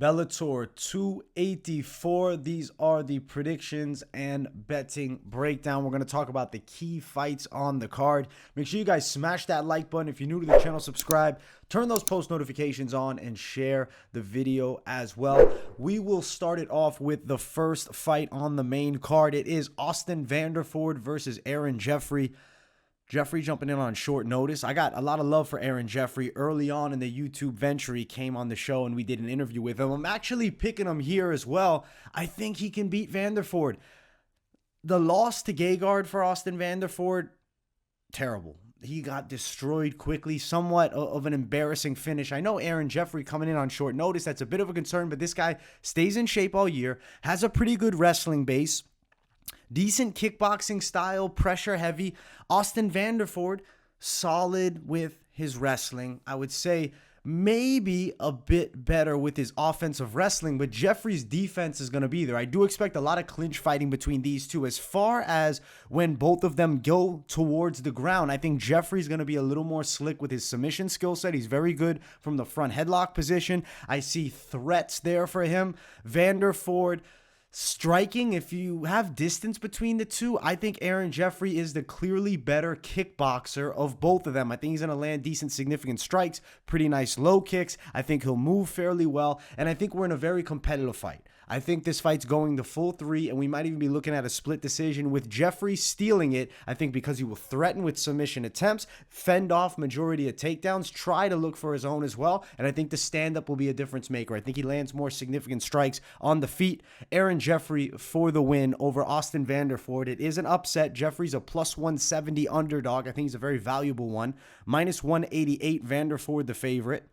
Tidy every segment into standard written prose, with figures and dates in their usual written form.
Bellator 284. These are the predictions and betting breakdown. We're going to talk about the key fights on the card. Make sure you guys smash that like button. If you're new to the channel, subscribe, turn those post notifications on, and share the video as well. We will start it off with the first fight on the main card. It is Austin Vanderford versus Jeffery. Jeffery jumping in on short notice. I got a lot of love for Jeffery early on in the YouTube venture. He came on the show and we did an interview with him. I'm actually picking him here as well. I think he can beat Vanderford. The loss to Gegard for Austin Vanderford, terrible. He got destroyed quickly, somewhat of an embarrassing finish. I know Jeffery coming in on short notice, that's a bit of a concern, but this guy stays in shape all year, has a pretty good wrestling base. Decent kickboxing style, pressure heavy. Austin Vanderford, solid with his wrestling. I would say maybe a bit better with his offensive wrestling, but Jeffrey's defense is going to be there. I do expect a lot of clinch fighting between these two. As far as when both of them go towards the ground, I think Jeffrey's going to be a little more slick with his submission skill set. He's very good from the front headlock position. I see threats there for him. Vanderford, striking, if you have distance between the two, I think Jeffery is the clearly better kickboxer of both of them. I think he's going to land decent, significant strikes, pretty nice low kicks. I think he'll move fairly well, and I think we're in a very competitive fight. I think this fight's going the full three, and we might even be looking at a split decision with Jeffery stealing it, I think, because he will threaten with submission attempts, fend off majority of takedowns, try to look for his own as well, and I think the stand-up will be a difference maker. I think he lands more significant strikes on the feet. Jeffery for the win over Austin Vanderford. It is an upset. Jeffrey's a plus 170 underdog. I think he's a very valuable one. Minus 188, Vanderford the favorite.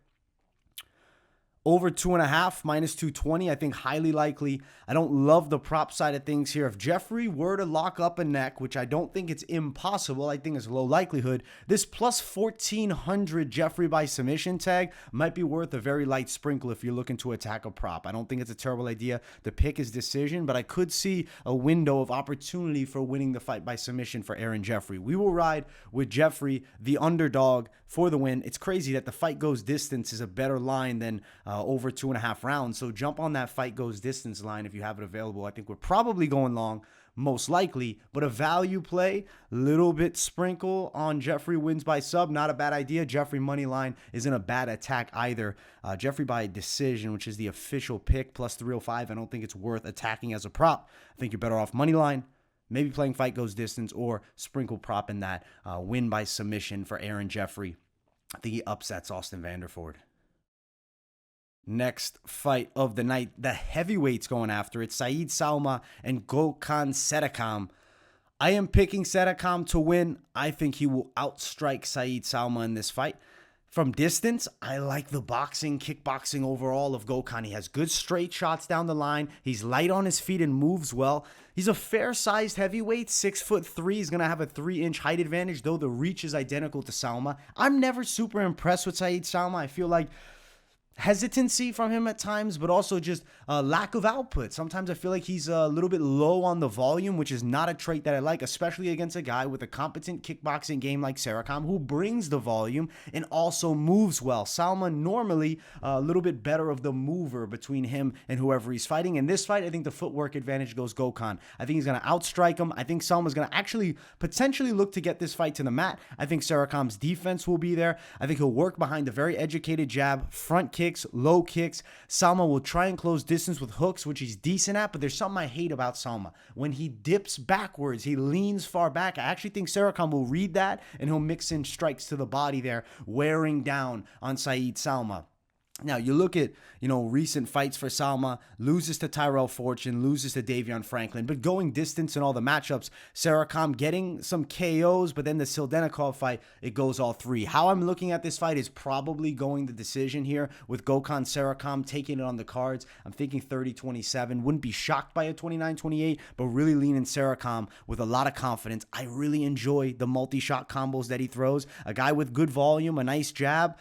Over 2.5, minus 220, I think highly likely. I don't love the prop side of things here. If Jeffery were to lock up a neck, which I don't think it's impossible, I think it's low likelihood, this plus 1,400 Jeffery by submission tag might be worth a very light sprinkle if you're looking to attack a prop. I don't think it's a terrible idea to pick his decision, but I could see a window of opportunity for winning the fight by submission for Jeffery. We will ride with Jeffery, the underdog, for the win. It's crazy that the fight goes distance is a better line than over 2.5 rounds. So jump on that fight goes distance line if you have it available. I think we're probably going long, most likely, but a value play, little bit sprinkle on Jeffery wins by sub, not a bad idea. Jeffery money line isn't a bad attack either. Jeffery by decision, which is the official pick, plus 305. I don't think it's worth attacking as a prop. I think you're better off money line, maybe playing fight goes distance, or sprinkle prop in that win by submission for Jeffery. I think he upsets Austin Vanderford. Next fight of the night, the heavyweights going after it, Sowma and Gokhan Saricam. I am picking Saricam to win. I think he will outstrike Sowma in this fight. From distance, I like the boxing, kickboxing overall of Gokhan. He has good straight shots down the line. He's light on his feet and moves well. He's a fair-sized heavyweight, 6'3". He's going to have a 3-inch height advantage, though the reach is identical to Sowma. I'm never super impressed with Sowma. I feel like hesitancy from him at times, but also just a lack of output. Sometimes I feel like he's a little bit low on the volume, which is not a trait that I like, especially against a guy with a competent kickboxing game like Saricam, who brings the volume and also moves well. Sowma normally a little bit better of the mover between him and whoever he's fighting. In this fight, I think the footwork advantage goes Gokhan. I think he's going to outstrike him. I think Sowma's going to actually potentially look to get this fight to the mat. I think Saricam's defense will be there. I think he'll work behind a very educated jab, front kicks, low kicks. Sowma will try and close distance with hooks, which he's decent at, but there's something I hate about Sowma. When he dips backwards, he leans far back. I actually think Saricam will read that, and he'll mix in strikes to the body there, wearing down on Sowma. Now, you look at, recent fights for Sowma, loses to Tyrell Fortune, loses to Davion Franklin, but going distance in all the matchups, Saricam getting some KOs, but then the Sildenikov fight, it goes all three. How I'm looking at this fight is probably going the decision here with Gokhan Saricam taking it on the cards. I'm thinking 30-27. Wouldn't be shocked by a 29-28, but really leaning Saricam with a lot of confidence. I really enjoy the multi-shot combos that he throws. A guy with good volume, a nice jab,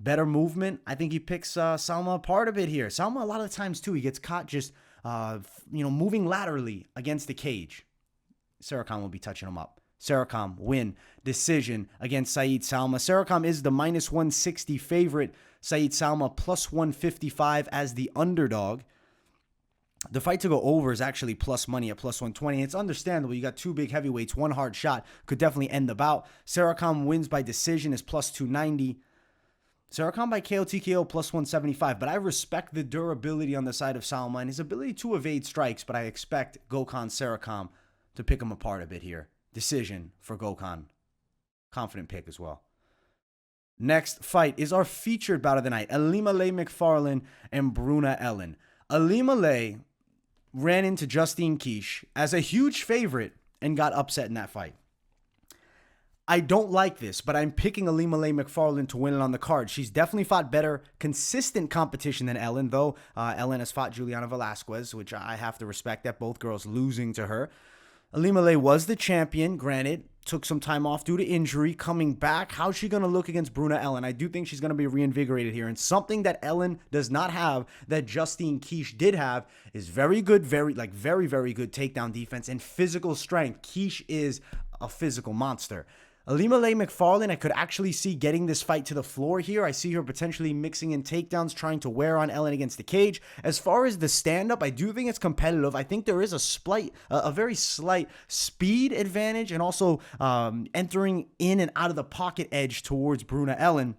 better movement. I think he picks Sowma apart a bit here. Sowma, a lot of the times, too, he gets caught just, moving laterally against the cage. Saricam will be touching him up. Saricam win decision against Sowma. Saricam is the minus 160 favorite. Sowma plus 155 as the underdog. The fight to go over is actually plus money at plus 120. It's understandable. You got two big heavyweights. One hard shot could definitely end the bout. Saricam wins by decision is plus 290. Saricam by KO TKO plus 175. But I respect the durability on the side of Sowma and his ability to evade strikes. But I expect Gokhan Saricam to pick him apart a bit here. Decision for Gokhan. Confident pick as well. Next fight is our featured bout of the night. Ilima-Lei Macfarlane and Bruna Ellen. Ilima-Lei ran into Justine Kish as a huge favorite and got upset in that fight. I don't like this, but I'm picking Ilima-Lei Macfarlane to win it on the card. She's definitely fought better, consistent competition than Ellen, though Ellen has fought Juliana Velasquez, which I have to respect that, both girls losing to her. Ilima-Lei was the champion, granted, took some time off due to injury, coming back. How's she going to look against Bruna Ellen? I do think she's going to be reinvigorated here, and something that Ellen does not have that Justine Kish did have is very good, very good takedown defense and physical strength. Kish is a physical monster. Ilima-Lei Macfarlane, I could actually see getting this fight to the floor here. I see her potentially mixing in takedowns, trying to wear on Ellen against the cage. As far as the stand-up, I do think it's competitive. I think there is a very slight speed advantage and also entering in and out of the pocket edge towards Bruna Ellen.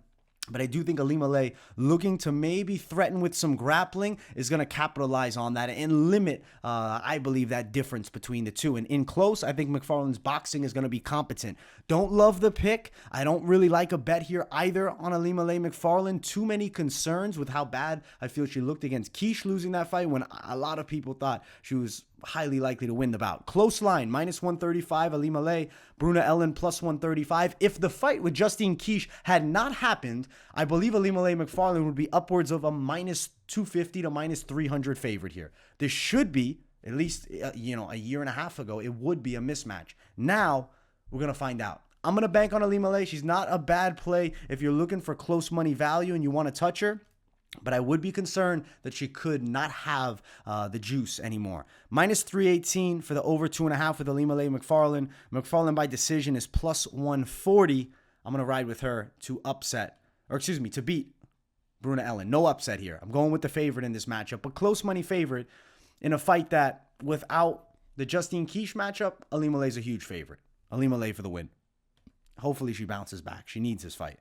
But I do think Ilima-Lei, looking to maybe threaten with some grappling, is going to capitalize on that and limit, I believe, that difference between the two. And in close, I think Macfarlane's boxing is going to be competent. Don't love the pick. I don't really like a bet here either on Ilima-Lei Macfarlane. Too many concerns with how bad I feel she looked against Kish losing that fight when a lot of people thought she was highly likely to win the bout. Close line, minus 135, Ilima-Lei, Bruna Ellen, plus 135. If the fight with Justine Kish had not happened, I believe Ilima-Lei Macfarlane would be upwards of a minus 250 to minus 300 favorite here. This should be, at least, a year and a half ago, it would be a mismatch. Now, we're going to find out. I'm going to bank on Ilima-Lei. She's not a bad play if you're looking for close money value and you want to touch her. But I would be concerned that she could not have the juice anymore. Minus 318 for the over 2.5 with Ilima-Lei Macfarlane. Macfarlane by decision is plus 140. I'm going to ride with her to to beat Bruna Ellen. No upset here. I'm going with the favorite in this matchup. But close money favorite in a fight that, without the Justine Kish matchup, Ilima-Lei's a huge favorite. Ilima-Lei for the win. Hopefully she bounces back. She needs this fight.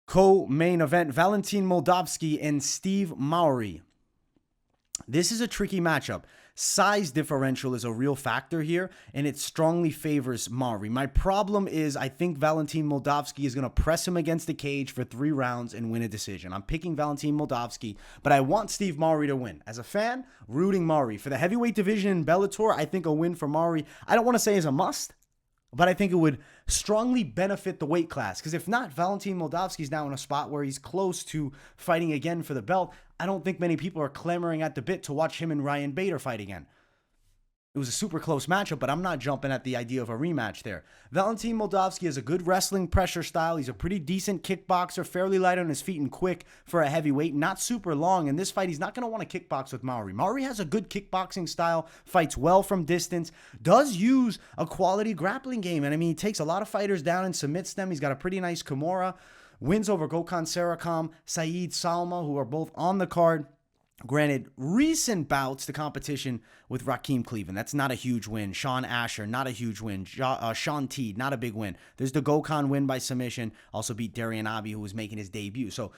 Co-main event, Valentin Moldavsky and Steve Mowry. This is a tricky matchup. Size differential is a real factor here, and it strongly favors Mowry. My problem is I think Valentin Moldavsky is going to press him against the cage for 3 rounds and win a decision. I'm picking Valentin Moldavsky, but I want Steve Mowry to win. As a fan, rooting Mowry. For the heavyweight division in Bellator, I think a win for Mowry, I don't want to say is a must, but I think it would strongly benefit the weight class. Because if not, Valentin Moldavsky is now in a spot where he's close to fighting again for the belt. I don't think many people are clamoring at the bit to watch him and Ryan Bader fight again. It was a super close matchup, but I'm not jumping at the idea of a rematch there. Valentin Moldavsky has a good wrestling pressure style. He's a pretty decent kickboxer, fairly light on his feet and quick for a heavyweight, not super long. In this fight, he's not going to want to kickbox with Mowry. Mowry has a good kickboxing style, fights well from distance, does use a quality grappling game. And I mean, he takes a lot of fighters down and submits them. He's got a pretty nice Kimura. Wins over Gokhan Saricam, Sowma, who are both on the card. Granted, recent bouts to competition with Raheem Cleveland. That's not a huge win. Sean Asher, not a huge win. Sean Teed, not a big win. There's the Gokhan win by submission. Also beat Darian Abi, who was making his debut. So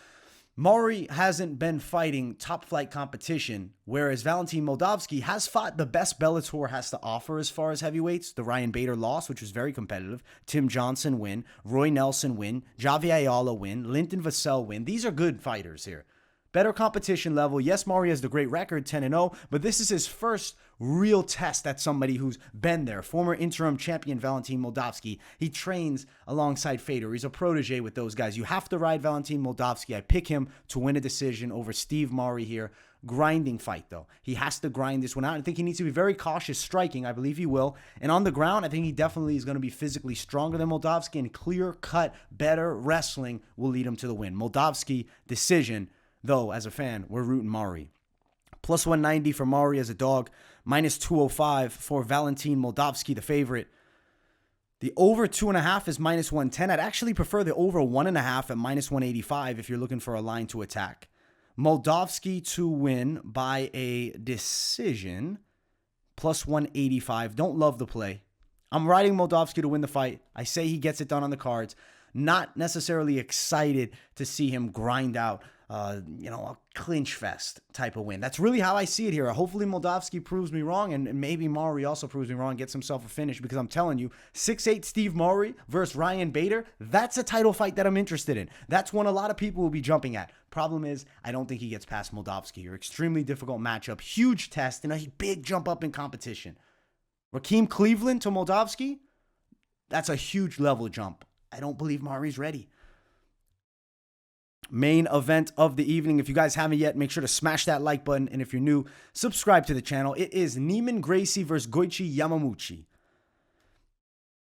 Mowry hasn't been fighting top-flight competition, whereas Valentin Moldavsky has fought the best Bellator has to offer as far as heavyweights. The Ryan Bader loss, which was very competitive. Tim Johnson win. Roy Nelson win. Javier Ayala win. Linton Vassell win. These are good fighters here. Better competition level. Yes, Mowry has the great record, 10-0, but this is his first real test at somebody who's been there. Former interim champion Valentin Moldavsky. He trains alongside Fader. He's a protege with those guys. You have to ride Valentin Moldavsky. I pick him to win a decision over Steve Mowry here. Grinding fight, though. He has to grind this one out. I think he needs to be very cautious striking. I believe he will. And on the ground, I think he definitely is going to be physically stronger than Moldavsky, and clear-cut, better wrestling will lead him to the win. Moldavsky, decision. Though, as a fan, we're rooting Mowry. Plus 190 for Mowry as a dog. Minus 205 for Valentin Moldavsky, the favorite. The over 2.5 is -110. I'd actually prefer the over 1.5 at -185 if you're looking for a line to attack. Moldavsky to win by a decision, +185. Don't love the play. I'm riding Moldavsky to win the fight. I say he gets it done on the cards. Not necessarily excited to see him grind out, a clinch fest type of win. That's really how I see it here. Hopefully Moldavsky proves me wrong, and maybe Mowry also proves me wrong and gets himself a finish, because I'm telling you, 6'8" Steve Mowry versus Ryan Bader, that's a title fight that I'm interested in. That's one a lot of people will be jumping at. Problem is, I don't think he gets past Moldavsky here. Extremely difficult matchup, huge test, and a big jump up in competition. Rakeem Cleveland to Moldavsky, that's a huge level jump. I don't believe Mowry's ready. Main event of the evening. If you guys haven't yet, make sure to smash that like button. And if you're new, subscribe to the channel. It is Neiman Gracie versus Goiti Yamauchi.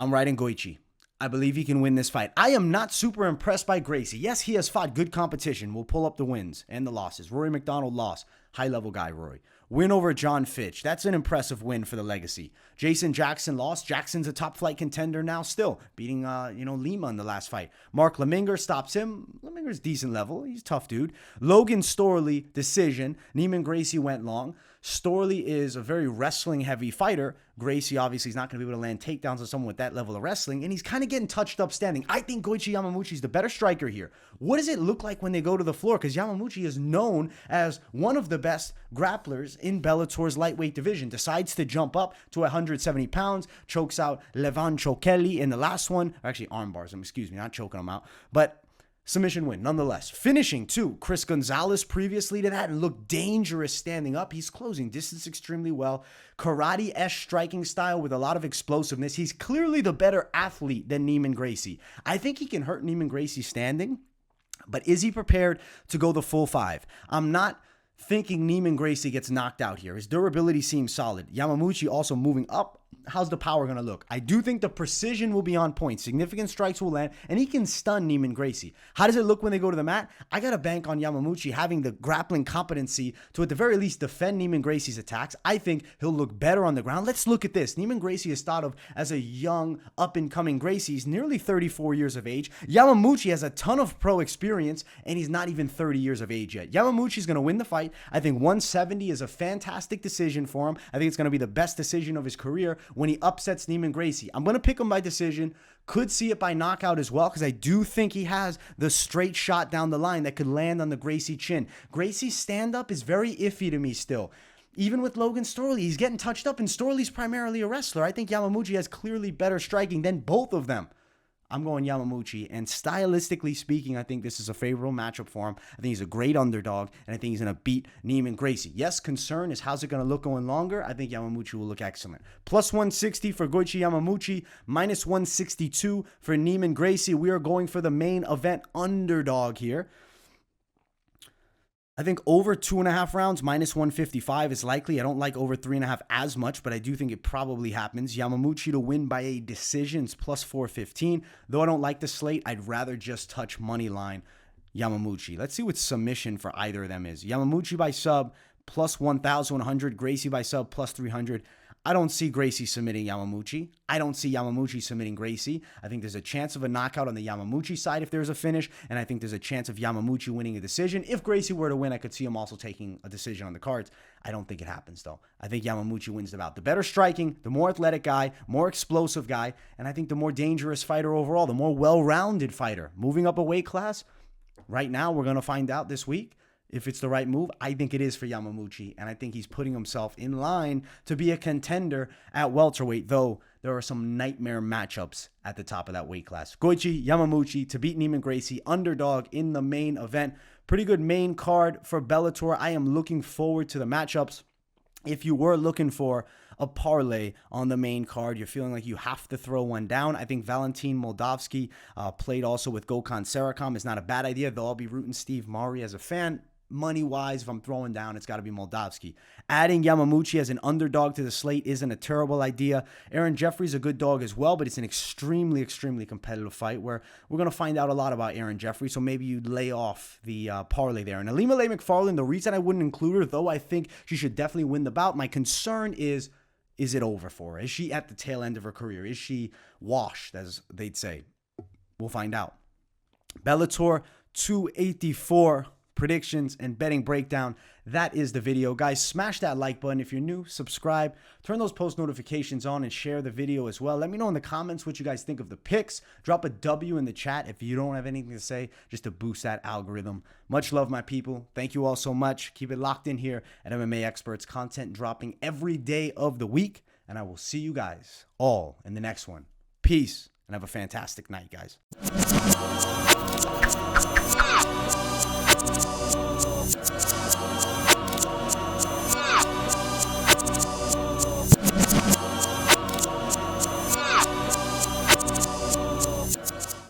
I'm riding Goiti. I believe he can win this fight. I am not super impressed by Gracie. Yes, he has fought good competition. We'll pull up the wins and the losses. Rory McDonald lost. High-level guy, Rory. Win over John Fitch. That's an impressive win for the legacy. Jason Jackson lost. Jackson's a top-flight contender now still, beating, Lima in the last fight. Mark Leminger stops him. Leminger's decent level. He's a tough dude. Logan Storley, decision. Neiman Gracie went long. Storley is a very wrestling-heavy fighter. Gracie obviously is not going to be able to land takedowns on someone with that level of wrestling, and he's kind of getting touched up standing. I think Goiti Yamauchi is the better striker here. What does it look like when they go to the floor? Because Yamauchi is known as one of the best grapplers in Bellator's lightweight division. Decides to jump up to 170 pounds, chokes out Levan Chokeli in the last one. Actually, arm bars him, excuse me, not choking him out. But submission win, nonetheless. Finishing, too. Chris Gonzalez previously to that and looked dangerous standing up. He's closing distance extremely well. Karate-esque striking style with a lot of explosiveness. He's clearly the better athlete than Neiman Gracie. I think he can hurt Neiman Gracie standing, but is he prepared to go the full 5? I'm not thinking Neiman Gracie gets knocked out here. His durability seems solid. Yamauchi also moving up. How's the power going to look? I do think the precision will be on point. Significant strikes will land, and he can stun Neiman Gracie. How does it look when they go to the mat? I got to bank on Yamauchi having the grappling competency to, at the very least, defend Neiman Gracie's attacks. I think he'll look better on the ground. Let's look at this. Neiman Gracie is thought of as a young, up-and-coming Gracie. He's nearly 34 years of age. Yamauchi has a ton of pro experience, and he's not even 30 years of age yet. Yamauchi's going to win the fight. I think 170 is a fantastic decision for him. I think it's going to be the best decision of his career when he upsets Neiman Gracie. I'm going to pick him by decision. Could see it by knockout as well, because I do think he has the straight shot down the line that could land on the Gracie chin. Gracie's stand-up is very iffy to me still. Even with Logan Storley, he's getting touched up, and Storley's primarily a wrestler. I think Yamauchi has clearly better striking than both of them. I'm going Yamauchi, and stylistically speaking, I think this is a favorable matchup for him. I think he's a great underdog, and I think he's going to beat Neiman Gracie. Yes, concern is how's it going to look going longer. I think Yamauchi will look excellent. +160 for Goiti Yamauchi, -162 for Neiman Gracie. We are going for the main event underdog here. I think over 2.5 rounds, -155 is likely. I don't like over 3.5 as much, but I do think it probably happens. Yamauchi to win by a decision is +415. Though I don't like the slate, I'd rather just touch money line Yamauchi. Let's see what submission for either of them is. Yamauchi by sub, +1,100. Gracie by sub, +300. I don't see Gracie submitting Yamauchi. I don't see Yamauchi submitting Gracie. I think there's a chance of a knockout on the Yamauchi side if there's a finish, and I think there's a chance of Yamauchi winning a decision. If Gracie were to win, I could see him also taking a decision on the cards. I don't think it happens, though. I think Yamauchi wins the bout. The better striking, the more athletic guy, more explosive guy, and I think the more dangerous fighter overall, the more well-rounded fighter. Moving up a weight class, right now we're going to find out this week. If it's the right move, I think it is for Yamauchi, and I think he's putting himself in line to be a contender at welterweight, though there are some nightmare matchups at the top of that weight class. Goiti Yamauchi to beat Neiman Gracie, underdog in the main event. Pretty good main card for Bellator. I am looking forward to the matchups. If you were looking for a parlay on the main card, you're feeling like you have to throw one down, I think Valentin Moldavsky played also with Gokhan Saricam is not a bad idea, though I'll be rooting Steve Mowry as a fan. Money-wise, if I'm throwing down, it's got to be Moldavsky. Adding Yamauchi as an underdog to the slate isn't a terrible idea. Aaron Jeffery's a good dog as well, but it's an extremely, extremely competitive fight where we're going to find out a lot about Aaron Jeffery, so maybe you lay off the parlay there. And Macfarlane, the reason I wouldn't include her, though I think she should definitely win the bout, my concern is is it over for her? Is she at the tail end of her career? Is she washed, as they'd say? We'll find out. Bellator 284 predictions and betting breakdown. That is the video. Guys, smash that like button. If you're new, subscribe. Turn those post notifications on and share the video as well. Let me know in the comments what you guys think of the picks. Drop a W in the chat if you don't have anything to say, just to boost that algorithm. Much love, my people. Thank you all so much. Keep it locked in here at MMA Experts. Content dropping every day of the week. And I will see you guys all in the next one. Peace and have a fantastic night, guys.